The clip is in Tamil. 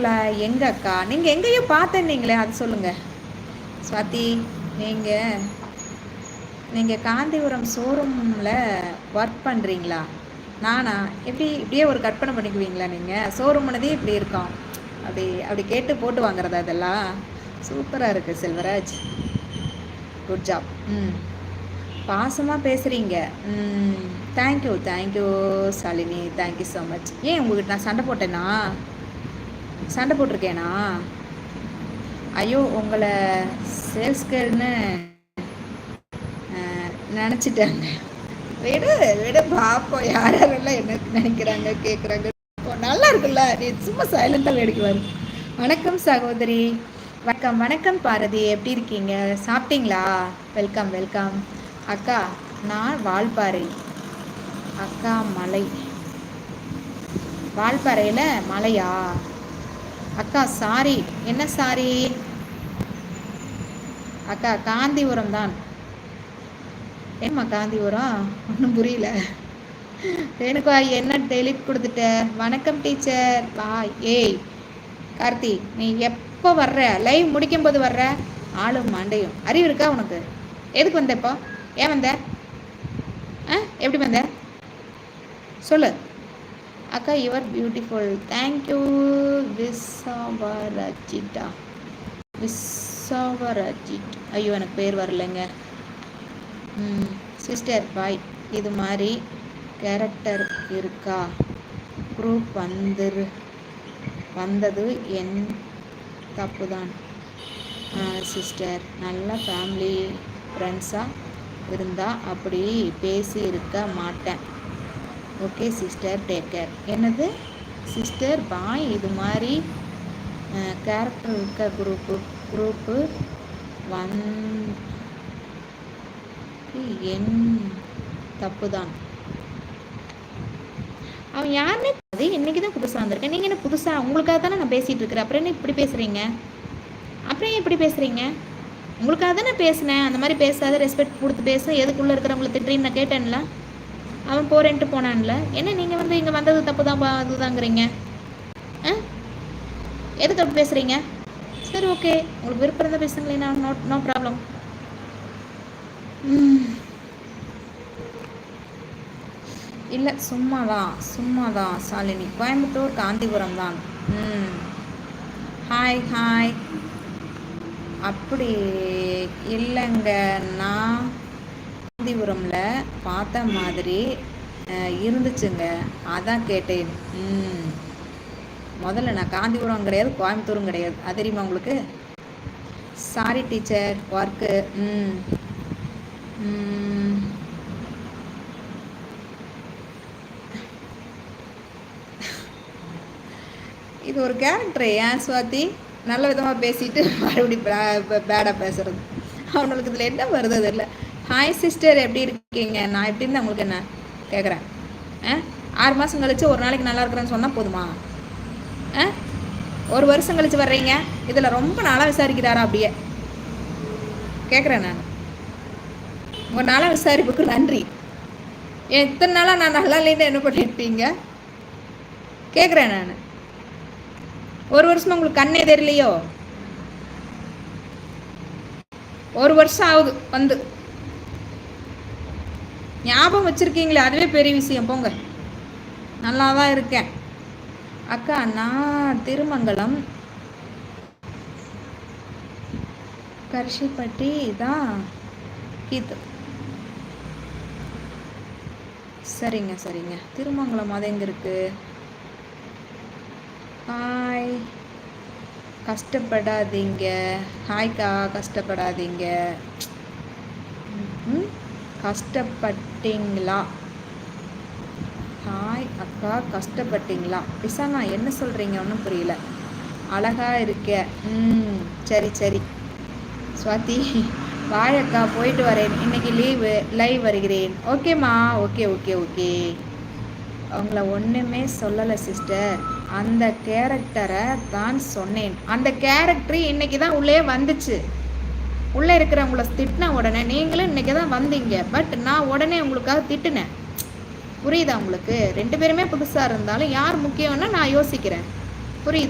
அப்படிங்களா? எங்க அக்கா? நீங்கள் எங்கேயோ பார்த்தேன்னீங்களே, அது சொல்லுங்கள் சுவாதி. நீங்கள் நீங்கள் காந்திபுரம் ஷோரூமில் ஒர்க் பண்ணுறீங்களா? நானா? இப்படியே ஒரு கற்பனை பண்ணிக்குவீங்களா நீங்கள்? ஷோரூம்னதே இப்படி இருக்கோம். அப்படி கேட்டு போட்டு வாங்குறதா இதெல்லாம்? சூப்பராக இருக்குது செல்வராஜ். Good job. பாசமாக பேசுகிறீங்க. Thank you Shalini, thank you so much. ஏன் உங்கள்கிட்ட நான் சண்டை போட்டிருக்கேனா? ஐயோ, உங்களை சேல்ஸ்கர்னு நினச்சிட்டாங்க. விடு பார்ப்போம், யாரெல்லாம் என்ன நினைக்கிறாங்க கேட்குறாங்க. நல்லா இருக்குல்ல, நீ சும்மா சைலண்டாக வேடிக்குவாரு. வணக்கம் சகோதரி. வணக்கம் பாரதி, எப்படி இருக்கீங்க? சாப்பிட்டீங்களா? வெல்கம். அக்கா, நான் வால்பாறை. அக்கா, மலை. வால்பாறையில் மலையா? அக்கா சாரி. என்ன சாரி? அக்கா காந்திபுரம் தான். ஏம்மா காந்திபுரம்? ஒன்றும் புரியல. ரேணுகா, என்ன டெலிட் கொடுத்துட்ட? வணக்கம் டீச்சர். ஏய் கார்த்தி, நீ எப்போ வர்ற? லைவ் முடிக்கும் போது வர்ற? ஆளும் மண்டையும் அறிவு இருக்கா உனக்கு? எதுக்கு வந்த இப்போ? ஏன் வந்த? எப்படி வந்த சொல்லு. அக்கா, யுவர் பியூட்டிஃபுல். தேங்க்யூ விசாவரஜிட்டா. ஐயோ, எனக்கு பேர் வரலைங்க. Sister bye. இது மாதிரி கேரக்டர் இருக்கா? குரூப் வந்தது என் தப்பு தான் சிஸ்டர். நல்ல ஃபேமிலி ஃப்ரெண்ட்ஸாக இருந்தால் அப்படி பேசி இருக்க மாட்டேன். Okay sister, take care. என்னது சிஸ்டர் பாய்? இது மாதிரி கேரக்டர் இருக்க குரூப்பு என் தப்பு தான். அவன் யாருமே அது இன்னைக்கு தான் புதுசாக வந்திருக்கேன். நீங்கள் என்ன புதுசாக? உங்களுக்காக தானே நான் பேசிகிட்டு இருக்கிறேன். அப்புறம் என்ன இப்படி பேசுகிறீங்க? உங்களுக்காக தானே பேசினேன். அந்த மாதிரி பேசாத, ரெஸ்பெக்ட் கொடுத்து பேச. எதுக்குள்ளே இருக்கிறவங்கள திட்டுறீன்னு நான் கேட்டேன்ல. அவன் போறேன்ட்டு போனான்ல. என்ன நீங்கள் இங்கே வந்தது தப்பு தான் அதுதாங்கிறீங்க? எதுக்கு அப்படி பேசுகிறீங்க? சரி, ஓகே, உங்களுக்கு விருப்பம் இருந்தால் பேசுங்களேன். No problem. இல்லை, சும்மாதான் சாலினி. கோயம்புத்தூர், காந்திபுரம் தான். ஹாய். அப்படி இல்லைங்க, நான் காந்திபுரமில் பார்த்த மாதிரி இருந்துச்சுங்க, அதான் கேட்டேன். முதல்ல நான் காந்திபுரம் கிடையாது, கோயம்புத்தூரும் கிடையாது. அது தெரியுமா உங்களுக்கு? Sorry teacher, work. இது ஒரு கேரக்டர். ஏன் சுவாதி? நல்ல விதமாக பேசிட்டு மறுபடியும் பேடாக பேசுறது. அவங்களுக்கு இதில் என்ன வருது? அது இல்லை. ஹாய் சிஸ்டர், எப்படி இருக்கீங்க? நான் எப்படி இருந்தேன் உங்களுக்கு என்ன கேட்குறேன்? 6 மாதம் கழிச்சு ஒரு நாளைக்கு நல்லா இருக்கிறேன்னு சொன்னால் போதுமா? 1 வருஷம் கழிச்சு வர்றீங்க. இதில் ரொம்ப நாளாக விசாரிக்கிறாரா? அப்படியே கேட்குறேன் நான். உங்கள் நாளாக விசாரிப்புக்கு நன்றி. எத்தனை நாளாக நான் நல்லா இல்லைன்னு என்ன பண்ணிட்டீங்க கேட்குறேன் நான். 1 வருஷமா உங்களுக்கு கண்ணே தெரியலையோ? 1 வருஷம் ஆகுது வந்து. ஞாபகம் வச்சுருக்கீங்களே, அதுவே பெரிய விஷயம். போங்க, நல்லா தான் இருக்கேன். அக்கா, நான் திருமங்கலம் கரிசிப்பட்டி தான். கீத்து. சரிங்க. திருமங்கலம் அது எங்கே இருக்குது? ஹாய், கஷ்டப்படாதீங்க. ஹாய்க்கா, கஷ்டப்படாதீங்க. கஷ்டப்பட்டீங்களா? ஹாய் அக்கா, கஷ்டப்பட்டீங்களா? பிசானா, என்ன சொல்கிறீங்க? ஒன்றும் புரியல. அழகா இருக்க. சரி. சுவாதி, பாய் அக்கா, போயிட்டு வரேன். இன்னைக்கு லீவு, லைவ் வருகிறேன். ஓகேம்மா, ஓகே. அவங்கள ஒன்றுமே சொல்லலை சிஸ்டர், அந்த கேரக்டரை தான் சொன்னேன். அந்த கேரக்டர் இன்னைக்கு தான் உள்ளே வந்துச்சு. உள்ளே இருக்கிறவங்கள திட்டின உடனே நீங்களும் இன்னைக்கு தான் வந்தீங்க. பட் நான் உடனே உங்களுக்காக திட்டுனேன். புரியுதா உங்களுக்கு? 2 பேருமே புதுசாக இருந்தாலும் யார் முக்கியம்னு நான் யோசிக்கிறேன். புரியுது?